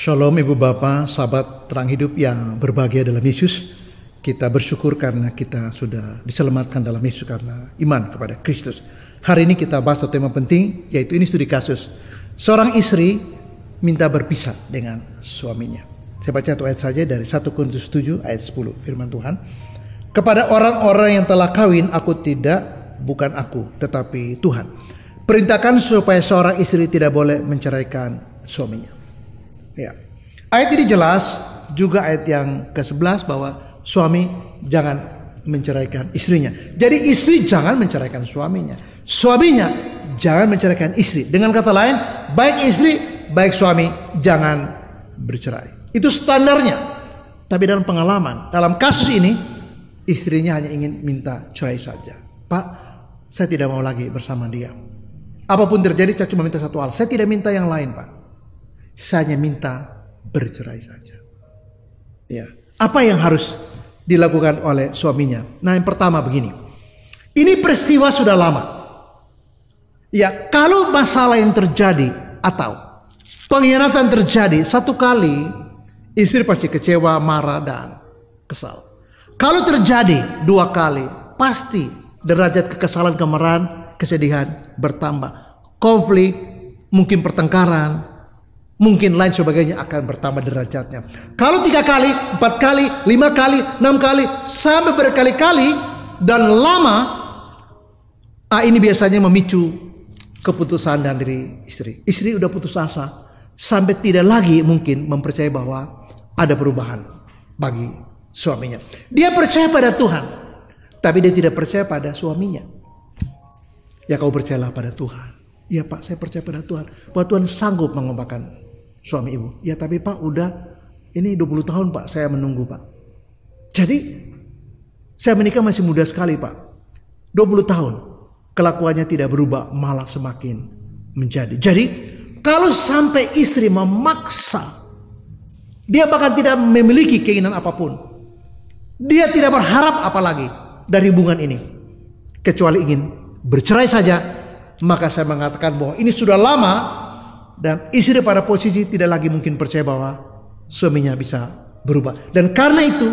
Shalom Ibu Bapak, sahabat terang hidup yang berbahagia dalam Yesus. Kita bersyukur karena kita sudah diselamatkan dalam Yesus karena iman kepada Kristus. Hari ini kita bahas satu tema penting, yaitu ini studi kasus. Seorang istri minta berpisah dengan suaminya. Saya baca satu ayat saja dari 1 Korintus 7 ayat 10, firman Tuhan. Kepada orang-orang yang telah kawin aku tidak, bukan aku, tetapi Tuhan. Perintahkan supaya seorang istri tidak boleh menceraikan suaminya. Ya. Ayat ini jelas, juga ayat yang ke-11 bahwa suami jangan menceraikan istrinya. Jadi istri jangan menceraikan suaminya. Suaminya jangan menceraikan istri. Dengan kata lain, baik istri, baik suami jangan bercerai. Itu standarnya. Tapi dalam pengalaman, dalam kasus ini, istrinya hanya ingin minta cerai saja. Pak, saya tidak mau lagi bersama dia. Apapun terjadi, saya cuma minta satu hal. Saya tidak minta yang lain, Pak. Saya hanya minta bercerai saja. Ya. Apa yang harus dilakukan oleh suaminya? Nah, yang pertama begini. Ini peristiwa sudah lama. Ya, kalau masalah yang terjadi atau pengkhianatan terjadi satu kali, istri pasti kecewa, marah, dan kesal. Kalau terjadi dua kali, pasti derajat kekesalan, kemarahan, kesedihan bertambah. Konflik, mungkin pertengkaran, mungkin lain sebagainya akan bertambah derajatnya. Kalau 3 kali, 4 kali, 5 kali, 6 kali, sampai berkali-kali dan lama, ini biasanya memicu keputusan dari istri. Istri udah putus asa, sampai tidak lagi mungkin mempercayai bahwa ada perubahan bagi suaminya. Dia percaya pada Tuhan, tapi dia tidak percaya pada suaminya. Ya, kau percayalah pada Tuhan. Ya Pak, saya percaya pada Tuhan, bahwa Tuhan sanggup mengubahkan suami ibu. Ya tapi Pak, udah ini 20 tahun Pak saya menunggu Pak. Jadi saya menikah masih muda sekali Pak. 20 tahun kelakuannya tidak berubah, malah semakin menjadi. Jadi kalau sampai istri memaksa, dia bahkan tidak memiliki keinginan apapun. Dia tidak berharap apalagi dari hubungan ini, kecuali ingin bercerai saja. Maka saya mengatakan bahwa ini sudah lama, dan istri pada posisi tidak lagi mungkin percaya bahwa suaminya bisa berubah. Dan karena itu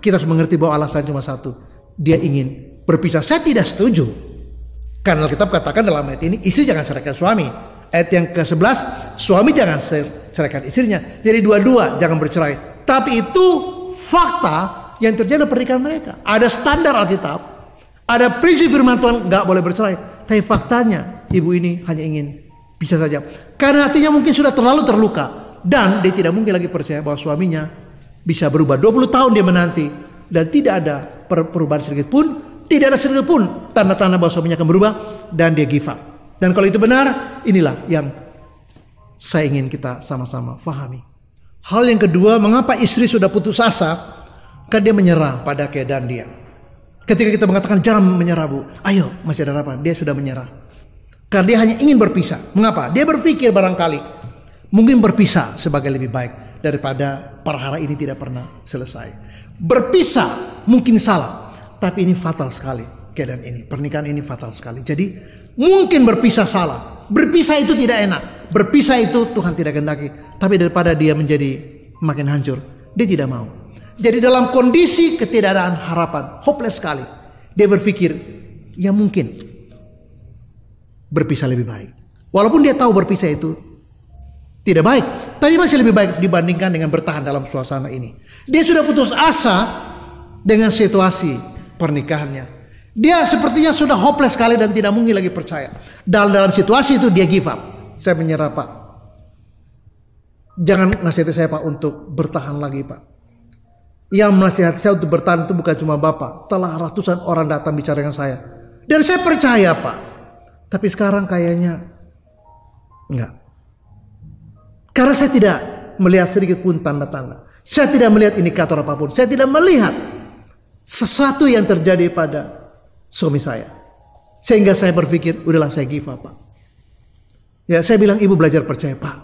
kita harus mengerti bahwa alasan cuma satu, dia ingin berpisah. Saya tidak setuju, karena Alkitab katakan dalam ayat ini, istri jangan ceraikan suami. Ayat yang ke-11, suami jangan ceraikan istrinya. Jadi dua-dua jangan bercerai. Tapi itu fakta yang terjadi dalam pernikahan mereka. Ada standar Alkitab, ada prinsip firman Tuhan, gak boleh bercerai. Tapi faktanya ibu ini hanya ingin bisa saja. Karena hatinya mungkin sudah terlalu terluka. Dan dia tidak mungkin lagi percaya bahwa suaminya bisa berubah. 20 tahun dia menanti. Dan tidak ada perubahan sedikit pun. Tidak ada sedikit pun tanda-tanda bahwa suaminya akan berubah. Dan dia give up. Dan kalau itu benar, inilah yang saya ingin kita sama-sama fahami. Hal yang kedua, mengapa istri sudah putus asa? Karena dia menyerah pada keadaan dia. Ketika kita mengatakan jangan menyerah Bu, ayo masih ada harapan. Dia sudah menyerah. Karena dia hanya ingin berpisah. Mengapa? Dia berpikir barangkali mungkin berpisah sebagai lebih baik daripada perkara ini tidak pernah selesai. Berpisah mungkin salah, tapi ini fatal sekali keadaan ini. Pernikahan ini fatal sekali. Jadi mungkin berpisah salah. Berpisah itu tidak enak. Berpisah itu Tuhan tidak kehendaki. Tapi daripada dia menjadi makin hancur, dia tidak mau. Jadi dalam kondisi ketidakadaan harapan, hopeless sekali, dia berpikir ya mungkin berpisah lebih baik. Walaupun dia tahu berpisah itu tidak baik, tapi masih lebih baik dibandingkan dengan bertahan dalam suasana ini. Dia sudah putus asa dengan situasi pernikahannya. Dia sepertinya sudah hopeless sekali dan tidak mungkin lagi percaya. Dalam situasi itu dia give up. Saya menyerah Pak. Jangan nasihati saya Pak untuk bertahan lagi Pak. Yang menasihati saya untuk bertahan itu bukan cuma Bapak. Telah ratusan orang datang bicara dengan saya. Dan saya percaya Pak. Tapi sekarang kayaknya enggak. Karena saya tidak melihat sedikit pun tanda-tanda. Saya tidak melihat indikator apapun. Saya tidak melihat sesuatu yang terjadi pada suami saya. Sehingga saya berpikir, udahlah saya give up Pak. Ya, saya bilang ibu belajar percaya Pak.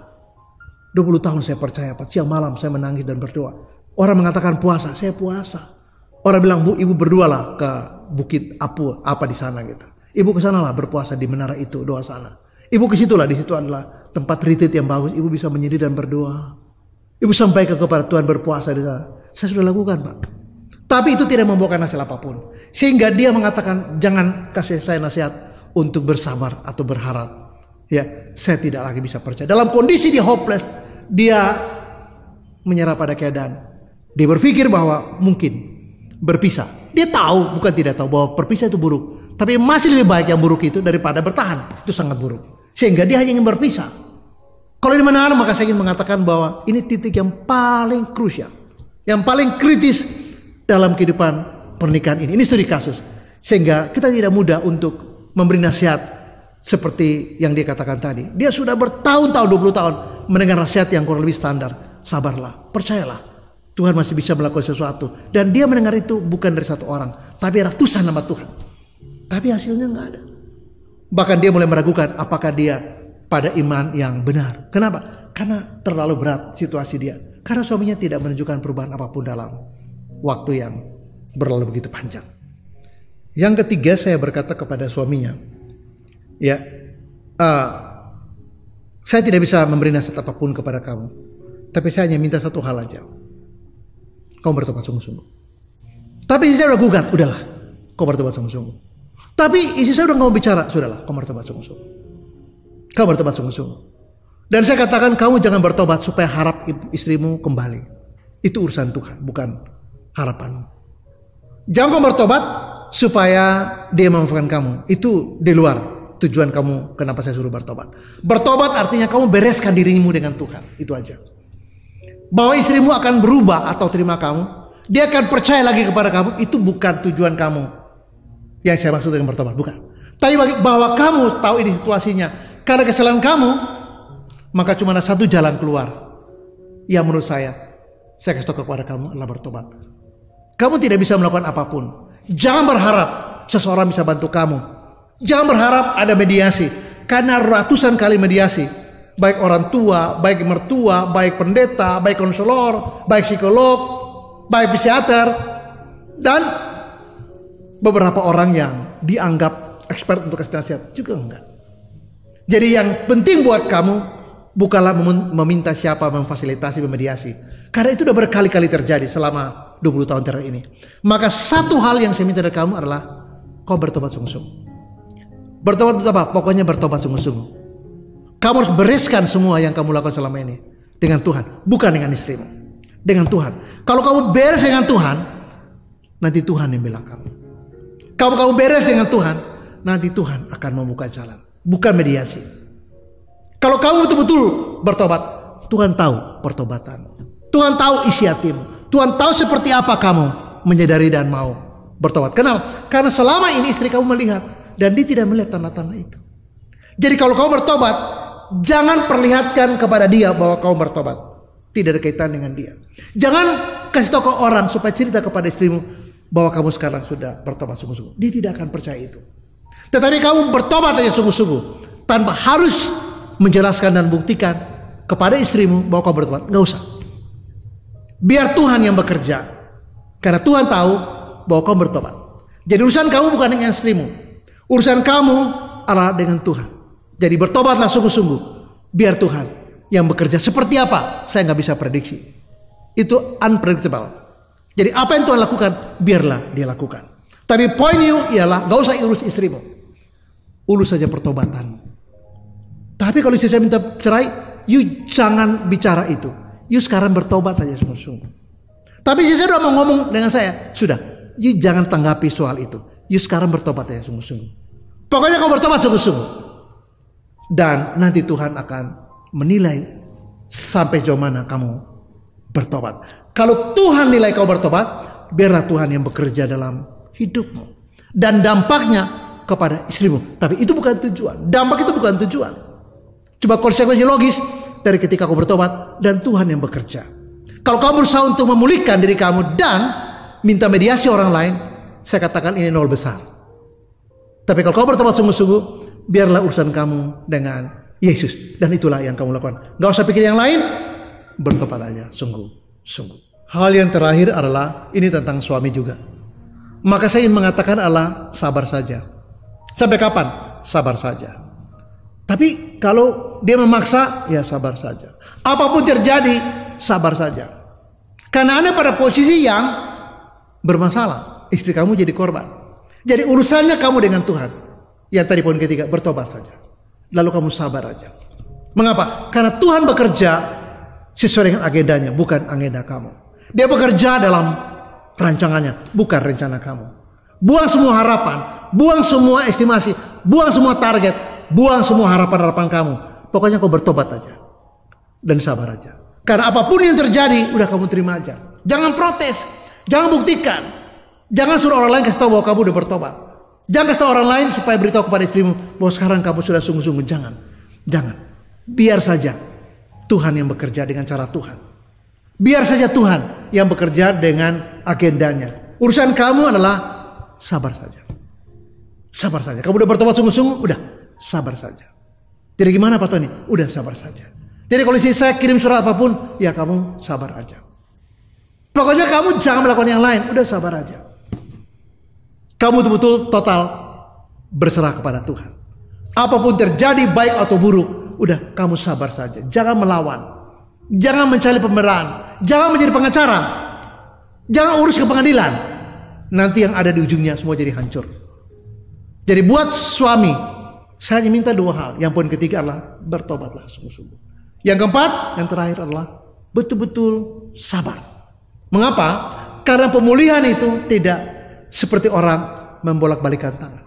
20 tahun saya percaya Pak. Siang malam saya menangis dan berdoa. Orang mengatakan puasa, saya puasa. Orang bilang Bu, ibu berdoalah ke Bukit Apu apa di sana gitu. Ibu ke sana lah berpuasa di menara itu, doa sana. Ibu ke situ lah, di situ adalah tempat retreat yang bagus. Ibu bisa menyendiri dan berdoa. Ibu sampaikan kepada Tuhan berpuasa di sana. Saya sudah lakukan, Pak. Tapi itu tidak membawakan hasil apapun. Sehingga dia mengatakan, jangan kasih saya nasihat untuk bersabar atau berharap. Ya, saya tidak lagi bisa percaya. Dalam kondisi dia hopeless, dia menyerah pada keadaan. Dia berpikir bahwa mungkin berpisah. Dia tahu, bukan tidak tahu, bahwa berpisah itu buruk. Tapi masih lebih baik yang buruk itu daripada bertahan. Itu sangat buruk. Sehingga dia hanya ingin berpisah. Kalau ini benar, maka saya ingin mengatakan bahwa ini titik yang paling krusial, yang paling kritis dalam kehidupan pernikahan ini. Ini studi kasus. Sehingga kita tidak mudah untuk memberi nasihat seperti yang dia katakan tadi. Dia sudah bertahun-tahun, 20 tahun mendengar nasihat yang kurang lebih standar. Sabarlah, percayalah, Tuhan masih bisa melakukan sesuatu. Dan dia mendengar itu bukan dari satu orang, tapi ratusan nama Tuhan. Tapi hasilnya nggak ada. Bahkan dia mulai meragukan apakah dia pada iman yang benar. Kenapa? Karena terlalu berat situasi dia. Karena suaminya tidak menunjukkan perubahan apapun dalam waktu yang berlalu begitu panjang. Yang ketiga, saya berkata kepada suaminya, ya, saya tidak bisa memberi nasihat apapun kepada kamu, tapi saya hanya minta satu hal aja. Kamu bertobat sungguh-sungguh. Tapi istri saya udah gugat, udahlah, kau bertobat sungguh-sungguh. Tapi istri saya udah nggak mau bicara, sudahlah, kau bertobat sungguh-sungguh. Kau bertobat sungguh-sungguh. Dan saya katakan, kamu jangan bertobat supaya harap istrimu kembali. Itu urusan Tuhan, bukan harapanmu. Jangan kau bertobat supaya dia memaafkan kamu. Itu di luar tujuan kamu kenapa saya suruh bertobat. Bertobat artinya kamu bereskan dirimu dengan Tuhan. Itu aja. Bahwa istrimu akan berubah atau terima kamu, dia akan percaya lagi kepada kamu, itu bukan tujuan kamu. Yang saya maksud dengan bertobat, bukan. Tapi bahwa kamu tahu ini situasinya, karena kesalahan kamu, maka cuma ada satu jalan keluar. Yang menurut saya kasih tahu kepada kamu adalah bertobat. Kamu tidak bisa melakukan apapun. Jangan berharap seseorang bisa bantu kamu. Jangan berharap ada mediasi. Karena ratusan kali mediasi. Baik orang tua, baik mertua, baik pendeta, baik konselor, baik psikolog, baik psikiater. Dan beberapa orang yang dianggap expert untuk kasih nasihat juga enggak. Jadi yang penting buat kamu bukanlah meminta siapa memfasilitasi, memediasi. Karena itu sudah berkali-kali terjadi selama 20 tahun terakhir ini. Maka satu hal yang saya minta dari kamu adalah kau bertobat sungguh-sungguh. Bertobat itu apa? Pokoknya bertobat sungguh-sungguh. Kamu harus bereskan semua yang kamu lakukan selama ini dengan Tuhan, bukan dengan istrimu. Dengan Tuhan. Kalau kamu beres dengan Tuhan, nanti Tuhan yang bilang kamu. Kalau kamu beres dengan Tuhan, nanti Tuhan akan membuka jalan. Bukan mediasi. Kalau kamu betul-betul bertobat, Tuhan tahu pertobatanmu. Tuhan tahu isi hatimu. Tuhan tahu seperti apa kamu menyadari dan mau bertobat. Kenapa? Karena selama ini istri kamu melihat dan dia tidak melihat tanda-tanda itu. Jadi kalau kamu bertobat, jangan perlihatkan kepada dia bahwa kamu bertobat. Tidak ada kaitan dengan dia. Jangan kasih tahu ke orang supaya cerita kepada istrimu bahwa kamu sekarang sudah bertobat sungguh-sungguh. Dia tidak akan percaya itu. Tetapi kamu bertobat aja sungguh-sungguh, tanpa harus menjelaskan dan buktikan kepada istrimu bahwa kamu bertobat. Nggak usah. Biar Tuhan yang bekerja. Karena Tuhan tahu bahwa kamu bertobat. Jadi urusan kamu bukan dengan istrimu. Urusan kamu adalah dengan Tuhan. Jadi bertobatlah sungguh-sungguh. Biar Tuhan yang bekerja. Seperti apa? Saya nggak bisa prediksi. Itu unpredictable. Jadi apa yang Tuhan lakukan, biarlah dia lakukan. Tapi poin you ialah gak usah urus istrimu. Urus saja pertobatan. Tapi kalau istri saya minta cerai, you jangan bicara itu. You sekarang bertobat saja sungguh-sungguh. Tapi istri saya udah mau ngomong dengan saya, sudah, you jangan tanggapi soal itu. You sekarang bertobat saja sungguh-sungguh. Pokoknya kau bertobat sungguh-sungguh. Dan nanti Tuhan akan menilai sampai jauh mana kamu bertobat. Kalau Tuhan nilai kau bertobat, biarlah Tuhan yang bekerja dalam hidupmu. Dan dampaknya kepada istrimu. Tapi itu bukan tujuan. Dampak itu bukan tujuan. Coba konsekuensi logis dari ketika kau bertobat dan Tuhan yang bekerja. Kalau kamu berusaha untuk memulihkan diri kamu dan minta mediasi orang lain, saya katakan ini nol besar. Tapi kalau kau bertobat sungguh-sungguh, biarlah urusan kamu dengan Yesus. Dan itulah yang kamu lakukan. Gak usah pikir yang lain, bertobat aja sungguh-sungguh. Hal yang terakhir adalah ini tentang suami juga. Maka saya ingin mengatakan adalah sabar saja. Sampai kapan? Sabar saja. Tapi kalau dia memaksa, ya sabar saja. Apapun terjadi, sabar saja. Karena Anda pada posisi yang bermasalah. Istri kamu jadi korban. Jadi urusannya kamu dengan Tuhan. Yang tadi poin ketiga, bertobat saja. Lalu kamu sabar aja. Mengapa? Karena Tuhan bekerja sesuai dengan agendanya, bukan agenda kamu. Dia bekerja dalam rancangannya, bukan rencana kamu. Buang semua harapan, buang semua estimasi, buang semua target, buang semua harapan-harapan kamu. Pokoknya kau bertobat aja. Dan sabar aja. Karena apapun yang terjadi, udah kamu terima aja. Jangan protes, jangan buktikan. Jangan suruh orang lain kasih tahu bahwa kamu udah bertobat. Jangan kasih tahu orang lain supaya beritahu kepada istrimu bahwa sekarang kamu sudah sungguh-sungguh. Jangan. Biar saja Tuhan yang bekerja dengan cara Tuhan. Biar saja Tuhan yang bekerja dengan agendanya. Urusan kamu adalah sabar saja. Sabar saja. Kamu udah bertobat sungguh-sungguh, udah sabar saja. Jadi gimana Pak Tony? Udah sabar saja. Jadi kalau saya kirim surat apapun, ya kamu sabar aja. Pokoknya kamu jangan melakukan yang lain, udah sabar aja. Kamu betul-betul total berserah kepada Tuhan. Apapun terjadi baik atau buruk, udah kamu sabar saja. Jangan melawan. Jangan mencari pembelaan. Jangan menjadi pengacara. Jangan urus ke pengadilan. Nanti yang ada di ujungnya semua jadi hancur. Jadi buat suami, saya hanya minta dua hal. Yang poin ketiga adalah bertobatlah sungguh-sungguh. Yang keempat, yang terakhir adalah betul-betul sabar. Mengapa? Karena pemulihan itu tidak seperti orang membolak-balikan tangan.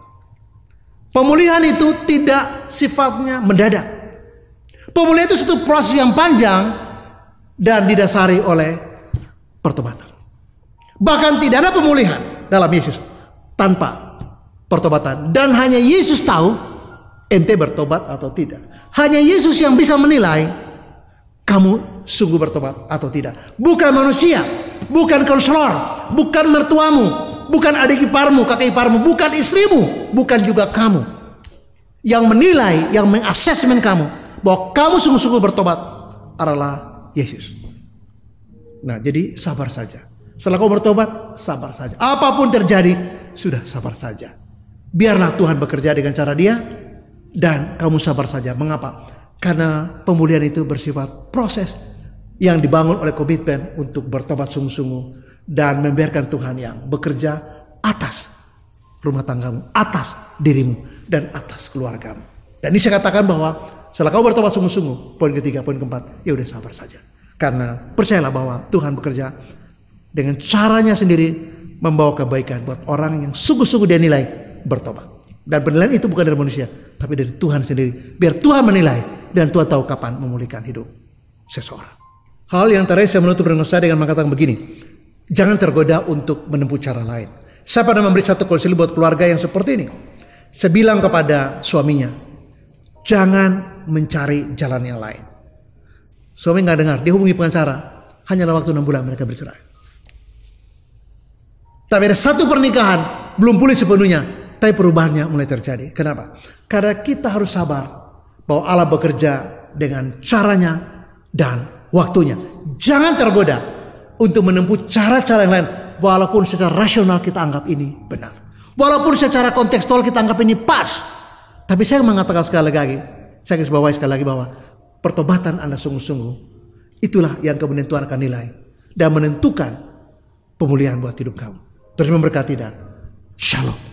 Pemulihan itu tidak sifatnya mendadak. Pemulihan itu suatu proses yang panjang dan didasari oleh pertobatan. Bahkan tidak ada pemulihan dalam Yesus tanpa pertobatan. Dan hanya Yesus tahu ente bertobat atau tidak. Hanya Yesus yang bisa menilai kamu sungguh bertobat atau tidak. Bukan manusia, bukan konselor, bukan mertuamu, bukan adik iparmu, kakak iparmu, bukan istrimu, bukan juga kamu. Yang menilai, yang mengasesmen kamu bahwa kamu sungguh-sungguh bertobat adalah Yesus. Nah, jadi sabar saja. Setelah kau bertobat, sabar saja. Apapun terjadi, sudah sabar saja. Biarlah Tuhan bekerja dengan cara Dia dan kamu sabar saja. Mengapa? Karena pemulihan itu bersifat proses yang dibangun oleh komitmen untuk bertobat sungguh-sungguh dan membiarkan Tuhan yang bekerja atas rumah tanggamu, atas dirimu dan atas keluargamu. Dan ini saya katakan bahwa setelah kau bertobat sungguh-sungguh, poin ketiga, poin keempat, ya udah sabar saja. Karena percayalah bahwa Tuhan bekerja dengan caranya sendiri membawa kebaikan buat orang yang sungguh-sungguh dia nilai bertobat. Dan penilaian itu bukan dari manusia, tapi dari Tuhan sendiri. Biar Tuhan menilai dan Tuhan tahu kapan memulihkan hidup seseorang. Hal yang terakhir saya menutup dengan saya dengan mengatakan begini. Jangan tergoda untuk menempuh cara lain. Saya pernah memberi satu konsili buat keluarga yang seperti ini. Saya bilang kepada suaminya, jangan mencari jalan yang lain. Suami gak dengar, dia hubungi pengacara. Hanyalah waktu 6 bulan mereka bercerai. Tapi ada satu pernikahan belum pulih sepenuhnya, tapi perubahannya mulai terjadi. Kenapa? Karena kita harus sabar bahwa Allah bekerja dengan caranya dan waktunya. Jangan tergoda untuk menempuh cara-cara yang lain, walaupun secara rasional kita anggap ini benar, walaupun secara kontekstual kita anggap ini pas. Tapi saya mengatakan sekali lagi, saya garis bawahi sekali lagi bahwa pertobatan Anda sungguh-sungguh itulah yang kemudian Tuhan akan nilai dan menentukan pemulihan buat hidup kamu. Terus memberkati dan shalom.